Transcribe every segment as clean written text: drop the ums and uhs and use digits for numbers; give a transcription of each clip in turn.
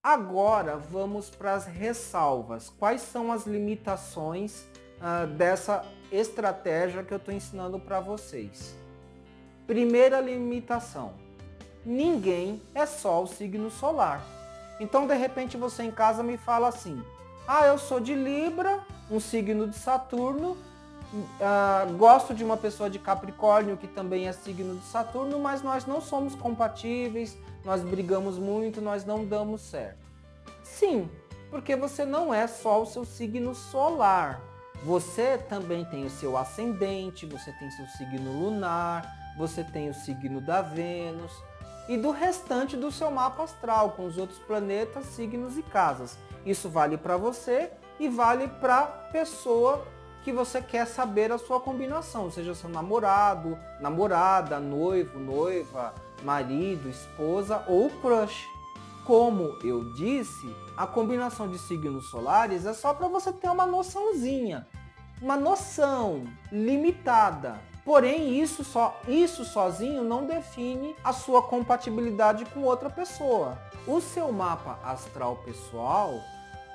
Agora vamos para as ressalvas. Quais são as limitações dessa estratégia que eu estou ensinando para vocês? Primeira limitação: ninguém é só o signo solar. Então, de repente, você em casa me fala assim: ah, eu sou de Libra, um signo de Saturno, gosto de uma pessoa de Capricórnio, que também é signo de Saturno, mas nós não somos compatíveis, nós brigamos muito, nós não damos certo. Sim, porque você não é só o seu signo solar. Você também tem o seu ascendente, você tem seu signo lunar, você tem o signo da Vênus e do restante do seu mapa astral, com os outros planetas, signos e casas. Isso vale para você e vale para a pessoa que você quer saber a sua combinação, seja seu namorado, namorada, noivo, noiva, marido, esposa ou crush. Como eu disse, a combinação de signos solares é só para você ter uma noçãozinha, uma noção limitada. Porém, isso sozinho não define a sua compatibilidade com outra pessoa. O seu mapa astral pessoal,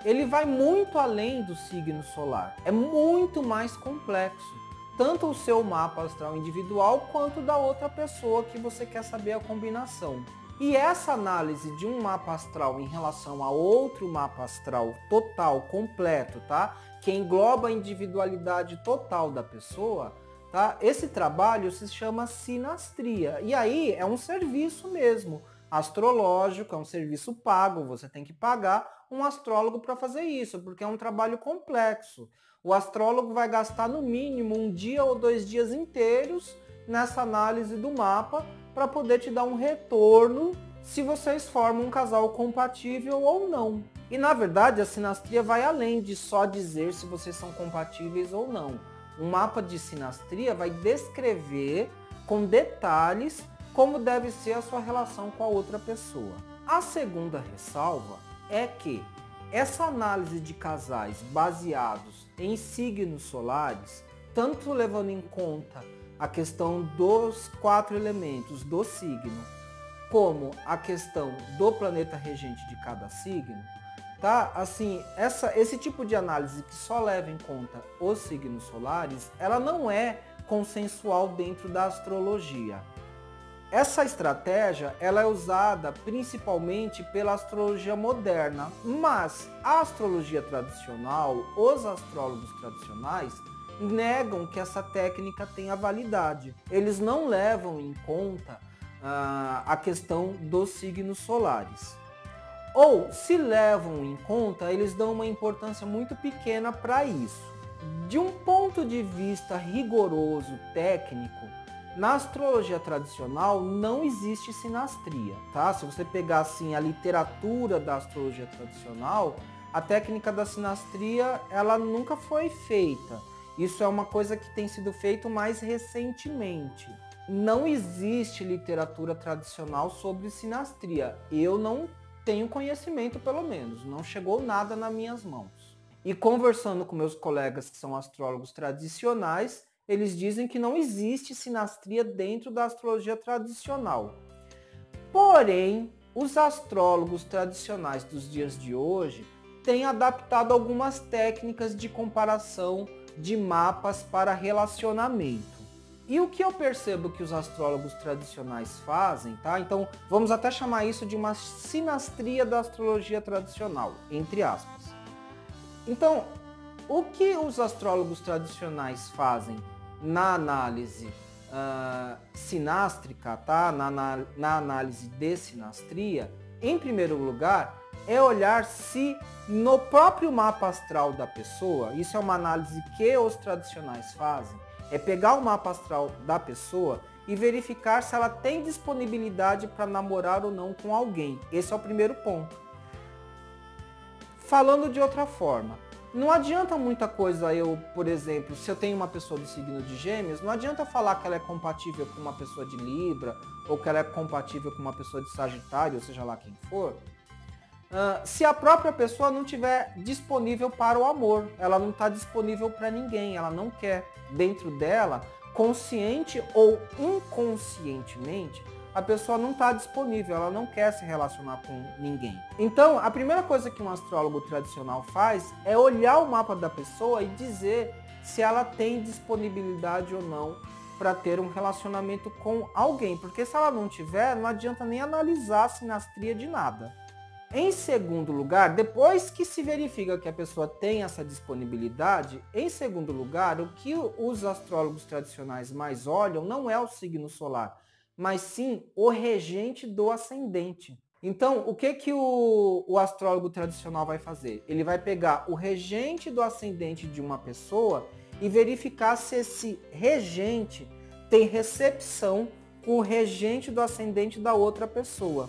ele vai muito além do signo solar. É muito mais complexo. Tanto o seu mapa astral individual quanto da outra pessoa que você quer saber a combinação. E essa análise de um mapa astral em relação a outro mapa astral total, completo, tá? Que engloba a individualidade total da pessoa, tá? Esse trabalho se chama sinastria. E aí é um serviço mesmo, astrológico, é um serviço pago, você tem que pagar um astrólogo para fazer isso, porque é um trabalho complexo. O astrólogo vai gastar no mínimo 1 dia ou 2 dias inteiros nessa análise do mapa para poder te dar um retorno se vocês formam um casal compatível ou não. E na verdade a sinastria vai além de só dizer se vocês são compatíveis ou não. Um mapa de sinastria vai descrever com detalhes como deve ser a sua relação com a outra pessoa. A segunda ressalva é que essa análise de casais baseados em signos solares, tanto levando em conta a questão dos 4 elementos do signo, como a questão do planeta regente de cada signo, tá? Assim, esse tipo de análise que só leva em conta os signos solares, ela não é consensual dentro da astrologia. Essa estratégia, ela é usada principalmente pela astrologia moderna, mas a astrologia tradicional, os astrólogos tradicionais, negam que essa técnica tenha validade. Eles não levam em conta a questão dos signos solares. Ou, se levam em conta, eles dão uma importância muito pequena para isso. De um ponto de vista rigoroso, técnico, na astrologia tradicional não existe sinastria, tá? Se você pegar assim a literatura da astrologia tradicional, a técnica da sinastria, ela nunca foi feita. Isso é uma coisa que tem sido feito mais recentemente. Não existe literatura tradicional sobre sinastria. Eu não tenho conhecimento, pelo menos. Não chegou nada nas minhas mãos. E conversando com meus colegas que são astrólogos tradicionais, eles dizem que não existe sinastria dentro da astrologia tradicional. Porém, os astrólogos tradicionais dos dias de hoje têm adaptado algumas técnicas de comparação de mapas para relacionamento. E o que eu percebo que os astrólogos tradicionais fazem, tá? Então, vamos até chamar isso de uma sinastria da astrologia tradicional, entre aspas. Então, o que os astrólogos tradicionais fazem na análise sinástrica, tá? Na análise de sinastria, em primeiro lugar, é olhar se no próprio mapa astral da pessoa, isso é uma análise que os tradicionais fazem, é pegar o mapa astral da pessoa e verificar se ela tem disponibilidade para namorar ou não com alguém. Esse é o primeiro ponto. Falando de outra forma, não adianta muita coisa eu, por exemplo, se eu tenho uma pessoa do signo de Gêmeos, não adianta falar que ela é compatível com uma pessoa de Libra, ou que ela é compatível com uma pessoa de Sagitário, ou seja lá quem for, se a própria pessoa não estiver disponível para o amor, ela não está disponível para ninguém, ela não quer. Dentro dela, consciente ou inconscientemente, a pessoa não está disponível, ela não quer se relacionar com ninguém. Então, a primeira coisa que um astrólogo tradicional faz é olhar o mapa da pessoa e dizer se ela tem disponibilidade ou não para ter um relacionamento com alguém. Porque se ela não tiver, não adianta nem analisar a sinastria de nada. Em segundo lugar, depois que se verifica que a pessoa tem essa disponibilidade, em segundo lugar, o que os astrólogos tradicionais mais olham não é o signo solar, mas sim o regente do ascendente. Então, o que o astrólogo tradicional vai fazer? Ele vai pegar o regente do ascendente de uma pessoa e verificar se esse regente tem recepção com o regente do ascendente da outra pessoa.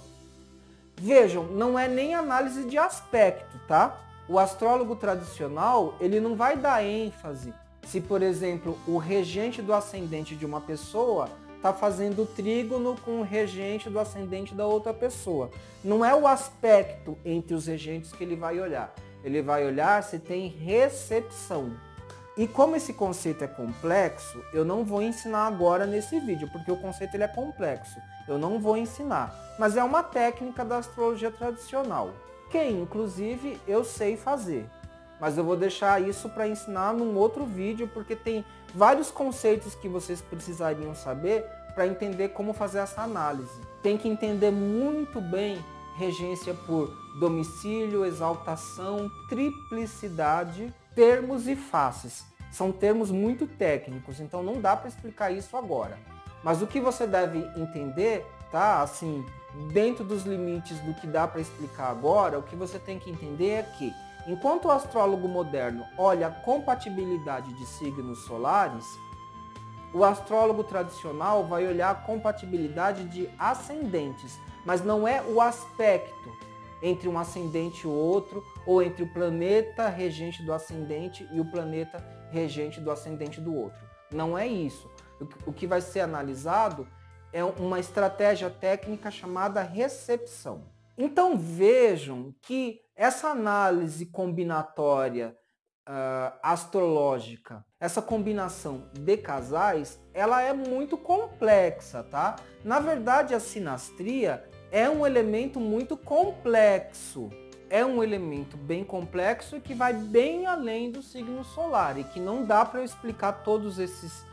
Vejam, não é nem análise de aspecto, tá? O astrólogo tradicional, ele não vai dar ênfase se, por exemplo, o regente do ascendente de uma pessoa está fazendo trígono com o regente do ascendente da outra pessoa. Não é o aspecto entre os regentes que ele vai olhar. Ele vai olhar se tem recepção. E como esse conceito é complexo, eu não vou ensinar agora nesse vídeo, porque o conceito ele é complexo. Eu não vou ensinar, mas é uma técnica da astrologia tradicional, que inclusive eu sei fazer. Mas eu vou deixar isso para ensinar num outro vídeo, porque tem vários conceitos que vocês precisariam saber para entender como fazer essa análise. Tem que entender muito bem regência por domicílio, exaltação, triplicidade, termos e faces. São termos muito técnicos, então não dá para explicar isso agora. Mas o que você deve entender, tá? Assim, dentro dos limites do que dá para explicar agora, o que você tem que entender é que, enquanto o astrólogo moderno olha a compatibilidade de signos solares, o astrólogo tradicional vai olhar a compatibilidade de ascendentes, mas não é o aspecto entre um ascendente e outro, ou entre o planeta regente do ascendente e o planeta regente do ascendente do outro. Não é isso. O que vai ser analisado é uma estratégia técnica chamada recepção. Então vejam que essa análise combinatória astrológica, essa combinação de casais, ela é muito complexa, tá? Na verdade, a sinastria é um elemento muito complexo. É um elemento bem complexo e que vai bem além do signo solar e que não dá para eu explicar todos esses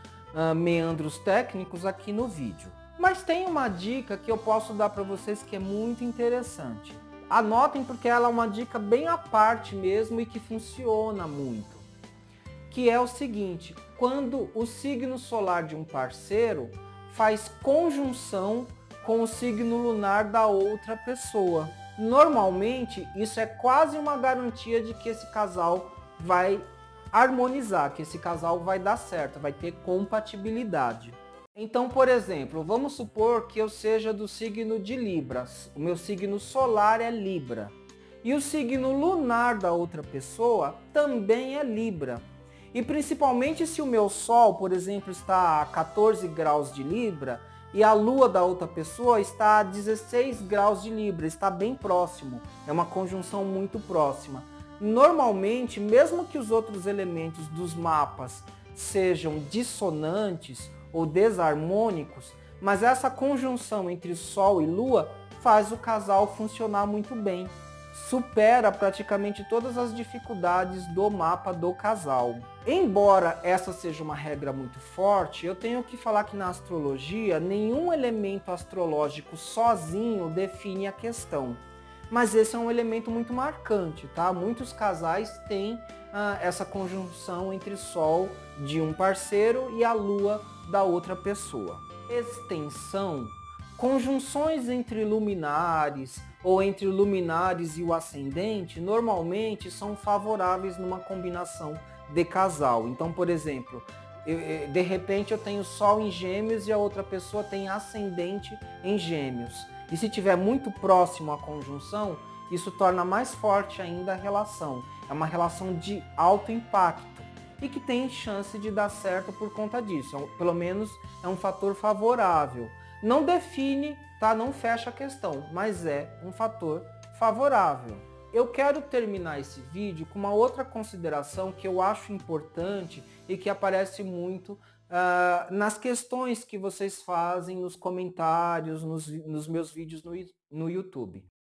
meandros técnicos aqui no vídeo. Mas tem uma dica que eu posso dar para vocês que é muito interessante. Anotem porque ela é uma dica bem à parte mesmo e que funciona muito. Que é o seguinte, quando o signo solar de um parceiro faz conjunção com o signo lunar da outra pessoa. Normalmente, isso é quase uma garantia de que esse casal vai harmonizar, que esse casal vai dar certo, vai ter compatibilidade. Então, por exemplo, vamos supor que eu seja do signo de Libra, o meu signo solar é Libra, e o signo lunar da outra pessoa também é Libra. E principalmente se o meu Sol, por exemplo, está a 14 graus de Libra, e a lua da outra pessoa está a 16 graus de Libra, está bem próximo, é uma conjunção muito próxima. Normalmente, mesmo que os outros elementos dos mapas sejam dissonantes ou desarmônicos, mas essa conjunção entre Sol e Lua faz o casal funcionar muito bem. Supera praticamente todas as dificuldades do mapa do casal. Embora essa seja uma regra muito forte, eu tenho que falar que na astrologia nenhum elemento astrológico sozinho define a questão. Mas esse é um elemento muito marcante, tá? Muitos casais têm essa conjunção entre Sol de um parceiro e a Lua da outra pessoa. Extensão, conjunções entre luminares ou entre luminares e o ascendente normalmente são favoráveis numa combinação de casal. Então, por exemplo, de repente eu tenho Sol em Gêmeos e a outra pessoa tem ascendente em Gêmeos. E se tiver muito próximo a conjunção, isso torna mais forte ainda a relação. É uma relação de alto impacto e que tem chance de dar certo por conta disso. Pelo menos é um fator favorável. Não define, tá? Não fecha a questão, mas é um fator favorável. Eu quero terminar esse vídeo com uma outra consideração que eu acho importante e que aparece muito nas questões que vocês fazem nos comentários, nos meus vídeos no YouTube.